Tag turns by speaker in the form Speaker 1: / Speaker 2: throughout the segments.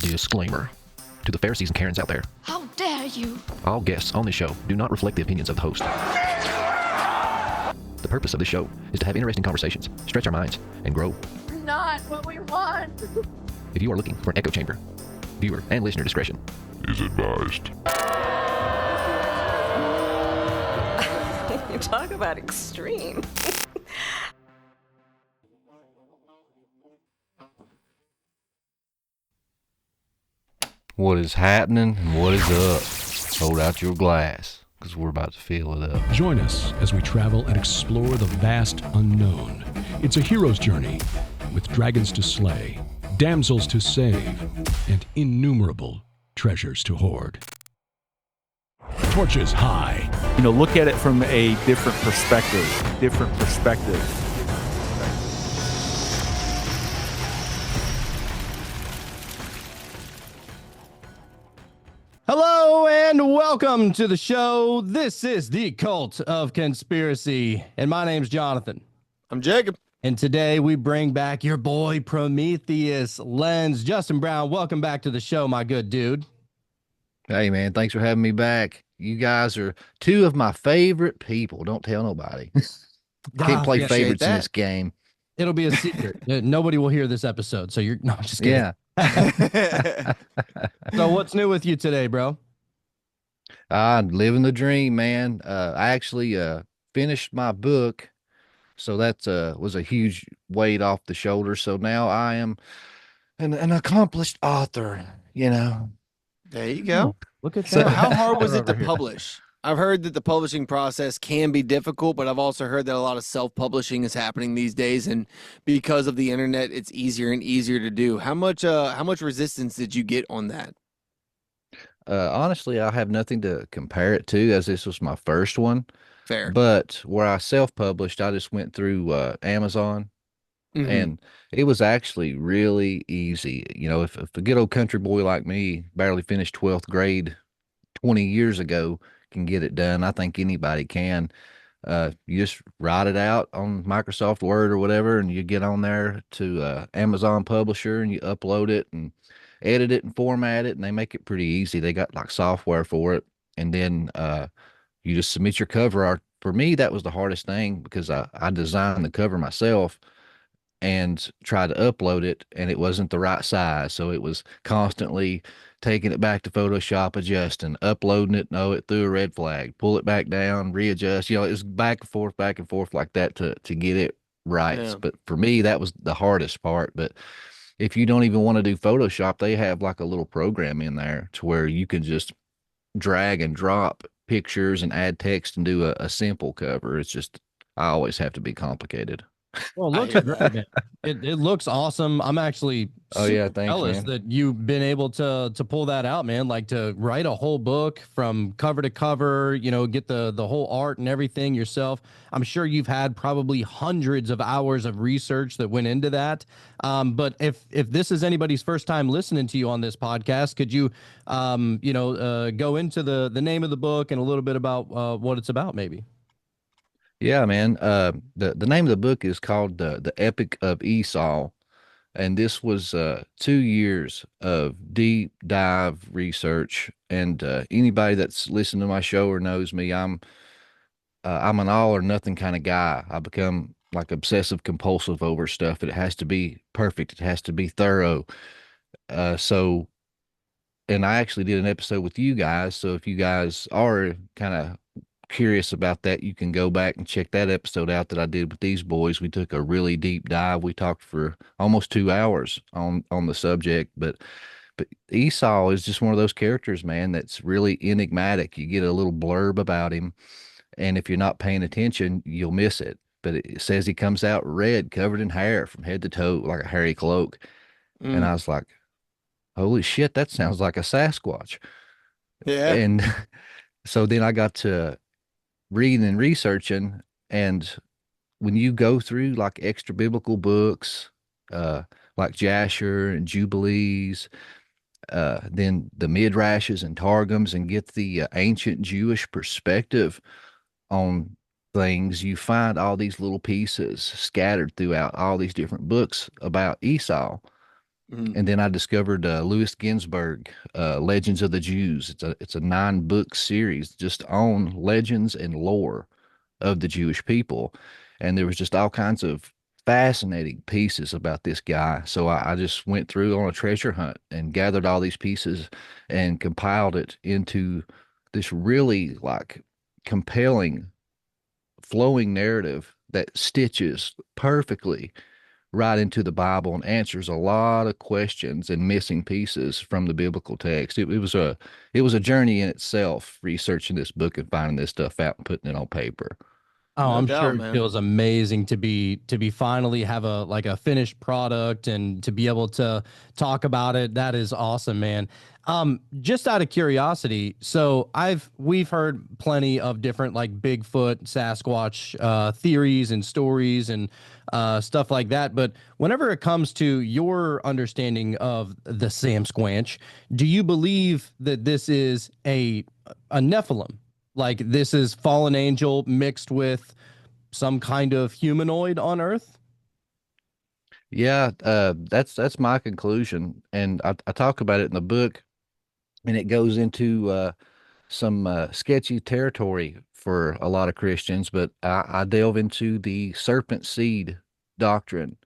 Speaker 1: Disclaimer. To the Pharisees and Karens out there,
Speaker 2: How dare you!
Speaker 1: all guests on this show do not reflect the opinions of the host. The purpose of this show is to have interesting conversations, stretch our minds, and grow.
Speaker 2: Not what we want!
Speaker 1: If you are looking for an echo chamber, viewer and listener discretion
Speaker 3: is advised.
Speaker 4: You talk about extreme.
Speaker 5: What is happening and what is up? Hold out your glass, because we're about to fill it up.
Speaker 6: Join us as we travel and explore the vast unknown. It's a hero's journey with dragons to slay, damsels to save, and innumerable treasures to hoard. Torches high.
Speaker 7: Look at it from a different perspective.
Speaker 8: Hello and welcome to the show. This is the Cult of Conspiracy, and my name's Jonathan.
Speaker 9: I'm Jacob.
Speaker 8: And today we bring back your boy Prometheus Lens. Justin Brown, welcome back to the show, my good dude.
Speaker 5: Hey, man, thanks for having me back. You guys are two of my favorite people. Don't tell nobody. Can't play favorites in this game.
Speaker 8: It'll be a secret. Nobody will hear this episode, so you're no, just kidding.
Speaker 5: Yeah.
Speaker 8: So what's new with you today, bro?
Speaker 5: I'm living the dream, man. I actually finished my book, so that was a huge weight off the shoulder. So now I am an accomplished author,
Speaker 9: There you go.
Speaker 8: Look at
Speaker 9: So
Speaker 8: that.
Speaker 9: how hard was it to publish? I've heard that the publishing process can be difficult, but I've also heard that a lot of self-publishing is happening these days, and because of the internet, it's easier and easier to do. How much resistance did you get on that?
Speaker 5: Honestly, I have nothing to compare it to, as this was my first one.
Speaker 9: Fair.
Speaker 5: But where I self-published, I just went through Amazon, and it was actually really easy. If a good old country boy like me, barely finished 12th grade 20 years ago, can get it done, I think anybody can. You just write it out on Microsoft Word or whatever, and you get on there to Amazon Publisher, and you upload it and edit it and format it, and they make it pretty easy. They got like software for it, and then you just submit your cover art. For me, that was the hardest thing, because I designed the cover myself and tried to upload it, and it wasn't the right size, so it was constantly taking it back to Photoshop, adjusting, uploading it, no, it threw a red flag, pull it back down, readjust. It was back and forth like that to get it right.
Speaker 9: Yeah.
Speaker 5: But for me, that was the hardest part. But if you don't even want to do Photoshop, they have like a little program in there to where you can just drag and drop pictures and add text and do a simple cover. It's just, I always have to be complicated.
Speaker 8: Well, it looks great, man. It looks awesome. I'm actually
Speaker 5: Thanks,
Speaker 8: jealous
Speaker 5: man.
Speaker 8: that you've been able to pull that out, man. Like, to write a whole book from cover to cover, get the whole art and everything yourself. I'm sure you've had probably hundreds of hours of research that went into that. But if this is anybody's first time listening to you on this podcast, could you go into the name of the book and a little bit about what it's about, maybe?
Speaker 5: Yeah, man. The name of the book is called The Epic of Esau, and this was 2 years of deep dive research. And anybody that's listened to my show or knows me, I'm an all or nothing kind of guy. I become like obsessive compulsive over stuff. It has to be perfect. It has to be thorough. And I actually did an episode with you guys. So if you guys are kind of curious about that, you can go back and check that episode out that I did with these boys. We took a really deep dive. We talked for almost 2 hours on the subject, but Esau is just one of those characters, man, that's really enigmatic. You get a little blurb about him, and if you're not paying attention, you'll miss it. But it says he comes out red, covered in hair from head to toe, like a hairy cloak. And I was like, holy shit, that sounds like a Sasquatch.
Speaker 9: Yeah.
Speaker 5: And so then I got to reading and researching, and when you go through like extra biblical books, like Jasher and Jubilees, then the Midrashes and Targums, and get the ancient Jewish perspective on things, you find all these little pieces scattered throughout all these different books about Esau. And then I discovered Louis Ginsburg, Legends of the Jews. It's a 9-book series just on legends and lore of the Jewish people, and there was just all kinds of fascinating pieces about this guy. So I just went through on a treasure hunt and gathered all these pieces and compiled it into this really like compelling, flowing narrative that stitches perfectly right into the Bible and answers a lot of questions and missing pieces from the biblical text. It was a journey in itself, researching this book and finding this stuff out and putting it on paper.
Speaker 8: Oh,
Speaker 9: No
Speaker 8: I'm
Speaker 9: doubt,
Speaker 8: sure it
Speaker 9: man.
Speaker 8: feels amazing to be finally have a finished product and to be able to talk about it. That is awesome, man. Just out of curiosity, so we've heard plenty of different like Bigfoot, Sasquatch theories and stories and stuff like that. But whenever it comes to your understanding of the Sam Squanch, do you believe that this is a Nephilim? Like this is fallen angel mixed with some kind of humanoid on Earth?
Speaker 5: Yeah, that's my conclusion, and I talk about it in the book, and it goes into some sketchy territory for a lot of Christians, but I delve into the serpent seed doctrine,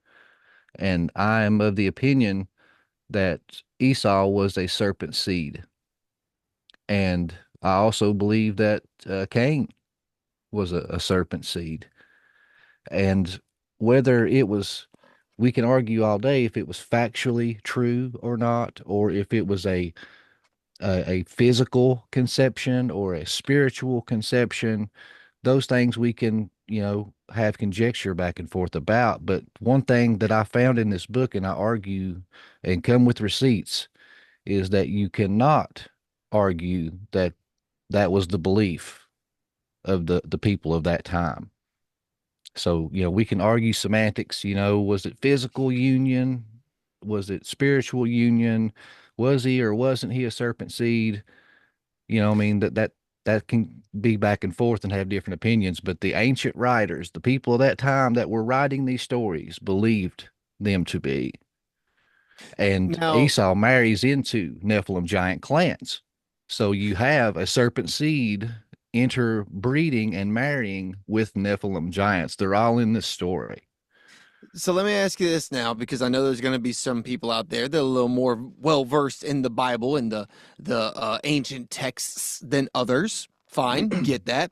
Speaker 5: and I am of the opinion that Esau was a serpent seed, and I also believe that Cain was a serpent seed, and whether it was, we can argue all day if it was factually true or not, or if it was a physical conception or a spiritual conception. Those things we can, have conjecture back and forth about. But one thing that I found in this book, and I argue and come with receipts, is that you cannot argue that that was the belief of the people of that time. So, we can argue semantics, was it physical union? Was it spiritual union? Was he or wasn't he a serpent seed? I mean, that can be back and forth and have different opinions, but the ancient writers, the people of that time that were writing these stories, believed them to be. And
Speaker 9: Now,
Speaker 5: Esau marries into Nephilim giant clans. So you have a serpent seed interbreeding and marrying with Nephilim giants. They're all in this story.
Speaker 9: so let me ask you this now, because I know there's going to be some people out there that are a little more well versed in the Bible and the ancient texts than others. Fine, get that.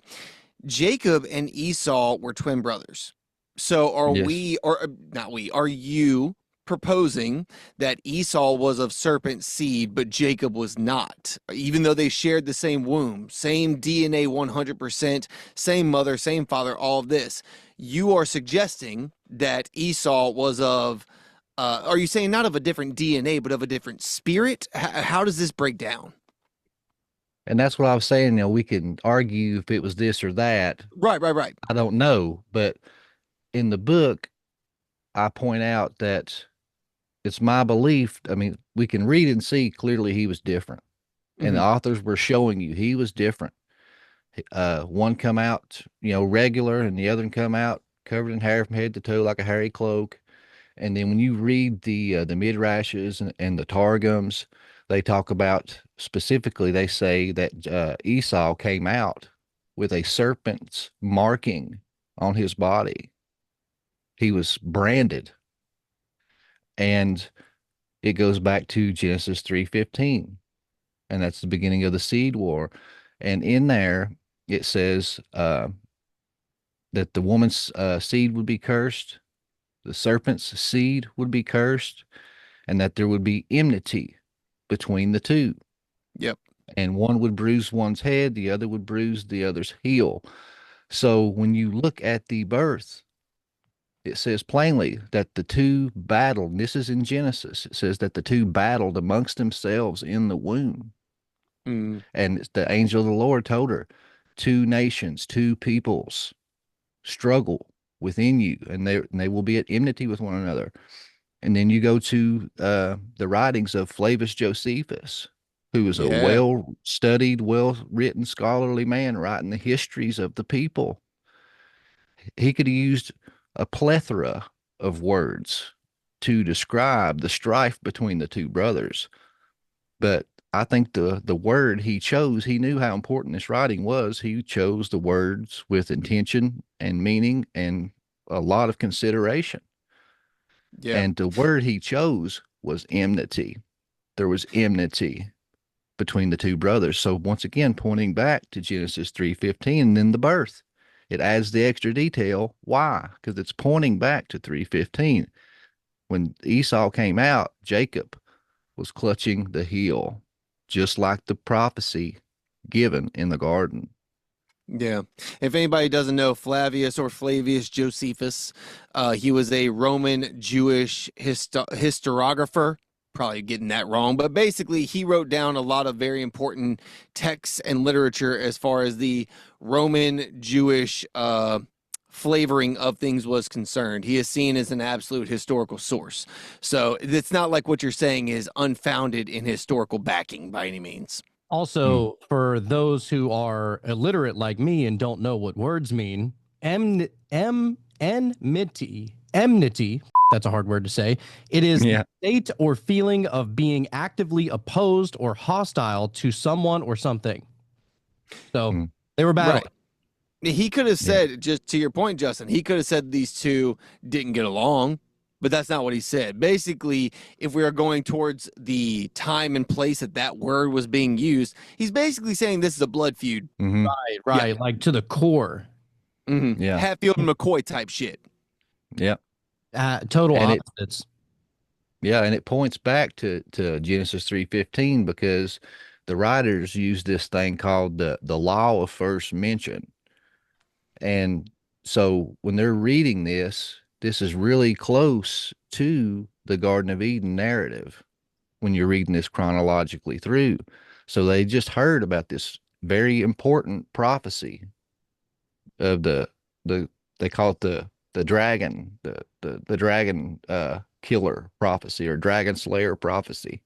Speaker 9: Jacob and Esau were twin brothers. So are
Speaker 5: Yes.
Speaker 9: we, or not we, are you proposing that Esau was of serpent seed, but Jacob was not, even though they shared the same womb, same DNA 100%, same mother, same father, all of this? You are suggesting that Esau was of, are you saying not of a different DNA, but of a different spirit? How does this break down?
Speaker 5: And that's what I was saying. We can argue if it was this or that.
Speaker 9: Right, right, right.
Speaker 5: I don't know. But in the book, I point out that it's my belief. I mean, we can read and see clearly he was different. And the authors were showing you he was different. One come out, regular, and the other one come out covered in hair from head to toe like a hairy cloak. And then when you read the midrashes and the targums, they talk about specifically. They say that Esau came out with a serpent's marking on his body. He was branded, and it goes back to Genesis 3:15, and that's the beginning of the seed war. And in there, it says that the woman's seed would be cursed, the serpent's seed would be cursed, and that there would be enmity between the two.
Speaker 9: Yep.
Speaker 5: And one would bruise one's head, the other would bruise the other's heel. So when you look at the birth, it says plainly that the two battled. And this is in Genesis. It says that the two battled amongst themselves in the womb.
Speaker 9: Mm.
Speaker 5: And the angel of the Lord told her, two nations, two peoples struggle within you, and they will be at enmity with one another. And then you go to the writings of Flavius Josephus, who was a well-studied, well-written, scholarly man writing the histories of the people. He could have used a plethora of words to describe the strife between the two brothers. But I think the word he chose, he knew how important this writing was. He chose the words with intention and meaning and a lot of consideration.
Speaker 9: Yeah.
Speaker 5: And the word he chose was enmity. There was enmity between the two brothers. So once again, pointing back to Genesis 3:15 and then the birth. It adds the extra detail. Why? Because it's pointing back to 3:15. When Esau came out, Jacob was clutching the heel, just like the prophecy given in the garden.
Speaker 9: Yeah. If anybody doesn't know Flavius or Flavius Josephus, he was a Roman Jewish historiographer. Probably getting that wrong, but basically he wrote down a lot of very important texts and literature as far as the Roman Jewish flavoring of things was concerned. He is seen as an absolute historical source. So it's not like what you're saying is unfounded in historical backing by any means.
Speaker 8: Also, for those who are illiterate like me and don't know what words mean, enmity, that's a hard word to say. It is the state or feeling of being actively opposed or hostile to someone or something. So they were battling.
Speaker 9: Right. He could have said, just to your point, Justin, he could have said these two didn't get along, but that's not what he said. Basically, if we are going towards the time and place that word was being used, he's basically saying this is a blood feud.
Speaker 5: Mm-hmm.
Speaker 8: Right.
Speaker 9: Yeah.
Speaker 8: Like to the core.
Speaker 9: Mm-hmm. Yeah. Hatfield and McCoy type shit.
Speaker 5: Yeah.
Speaker 8: Total opposites.
Speaker 5: And it points back to Genesis 3:15 because the writers use this thing called the law of first mention. And so when they're reading this is really close to the Garden of Eden narrative when you're reading this chronologically through. So they just heard about this very important prophecy of they call it the dragon, the dragon killer prophecy or dragon slayer prophecy.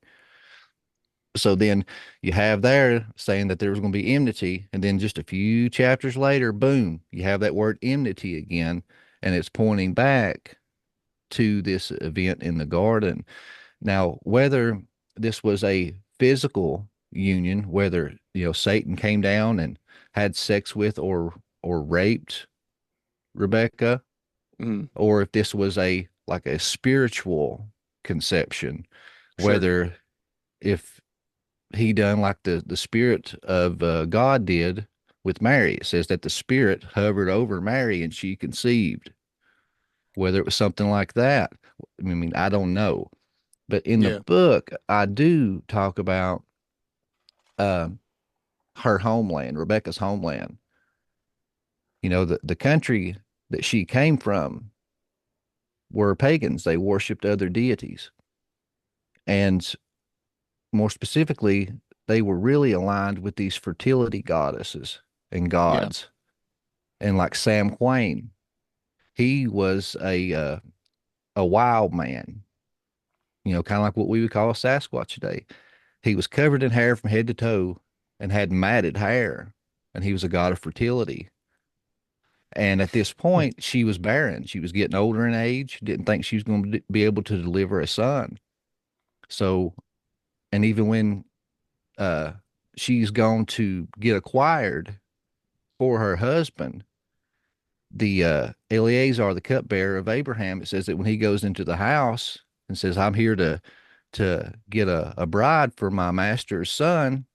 Speaker 5: So then you have there saying that there was going to be enmity, and then just a few chapters later, boom, you have that word enmity again, and it's pointing back to this event in the garden. Now, whether this was a physical union, whether Satan came down and had sex with or raped Rebecca, or if this was like a spiritual conception, whether if he done like the spirit of God did with Mary. It says that the spirit hovered over Mary and she conceived. Whether it was something like that, I mean, I don't know. But in the book, I do talk about her homeland, Rebecca's homeland. The country that she came from were pagans. They worshipped other deities. And more specifically, they were really aligned with these fertility goddesses and gods. And like Sam Quain, he was a wild man, kind of like what we would call a Sasquatch today. He was covered in hair from head to toe and had matted hair, and he was a god of fertility. And at this point, she was barren. She was getting older in age, didn't think she was going to be able to deliver a son. So, and even when she's gone to get acquired for her husband, the Eleazar, the cupbearer of Abraham, it says that when he goes into the house and says, I'm here to get a bride for my master's son,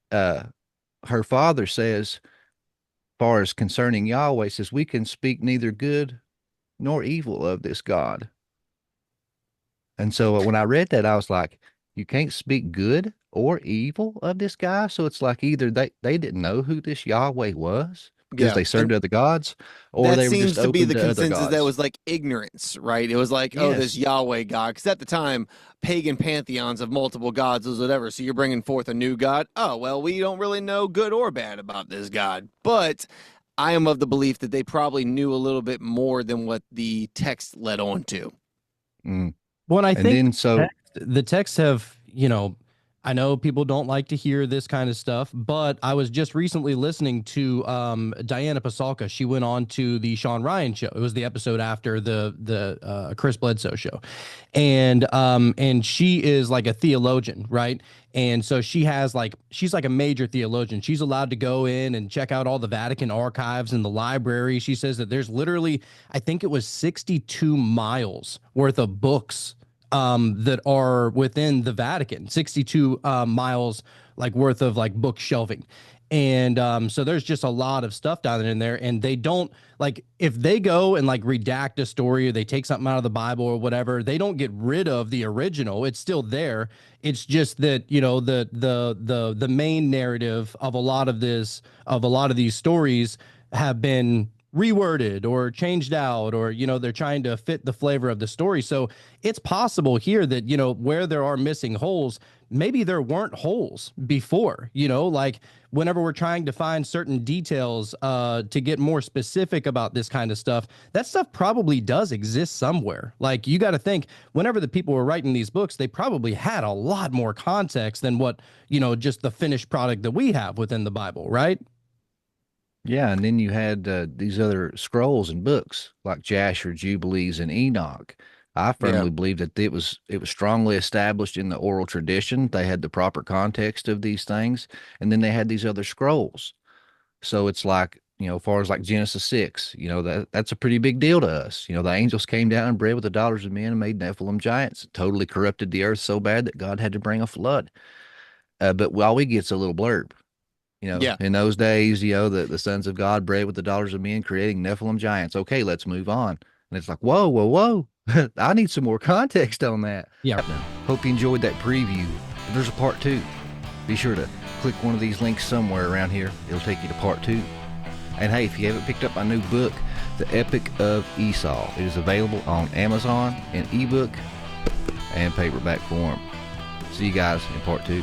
Speaker 5: her father says, far as concerning Yahweh, says, we can speak neither good nor evil of this God. And so when I read that, I was like, you can't speak good or evil of this guy. So it's like either they didn't know who this Yahweh was because they served other gods, or they were just open to other gods. That seems to be the consensus.
Speaker 9: That was like ignorance, right? It was like, oh, this Yahweh God. Because at the time, pagan pantheons of multiple gods was whatever. So you're bringing forth a new God. Oh, well, we don't really know good or bad about this God. But I am of the belief that they probably knew a little bit more than what the text led on to.
Speaker 8: Well, I think the texts have, I know people don't like to hear this kind of stuff, but I was just recently listening to Diana Pasalka. She went on to the Sean Ryan show. It was the episode after the Chris Bledsoe show, and she is like a theologian, right? And so she's like a major theologian. She's allowed to go in and check out all the Vatican archives and the library. She says that there's literally, I think it was 62 miles worth of books that are within the Vatican, 62 miles like worth of like book shelving. And so there's just a lot of stuff down in there, and they don't like, if they go and like redact a story or they take something out of the Bible or whatever, they don't get rid of the original. It's still there. It's just that, you know, the main narrative of a lot of these stories have been reworded or changed out, or, you know, they're trying to fit the flavor of the story. So it's possible here that, you know, where there are missing holes, maybe there weren't holes before, you know, like whenever we're trying to find certain details to get more specific about this kind of stuff, that stuff probably does exist somewhere. Like, you got to think, whenever the people were writing these books, they probably had a lot more context than what, you know, just the finished product that we have within the Bible, right?
Speaker 5: Yeah, and then you had these other scrolls and books like Jasher, Jubilees, and Enoch. I firmly believe that it was strongly established in the oral tradition. They had the proper context of these things, and then they had these other scrolls. So it's like, you know, as far as like Genesis 6, you know, that's a pretty big deal to us. You know, the angels came down and bred with the daughters of men and made Nephilim giants. It totally corrupted the earth so bad that God had to bring a flood. But all we get's a little blurb. You know, in those days, you know, the sons of God bred with the daughters of men, creating Nephilim giants. Okay, let's move on. And it's like, whoa, whoa, whoa. I need some more context on that.
Speaker 8: Yeah.
Speaker 5: Hope you enjoyed that preview. There's a part 2. Be sure to click one of these links somewhere around here. It'll take you to part 2. And hey, if you haven't picked up my new book, The Epic of Esau, it is available on Amazon in ebook and paperback form. See you guys in part 2.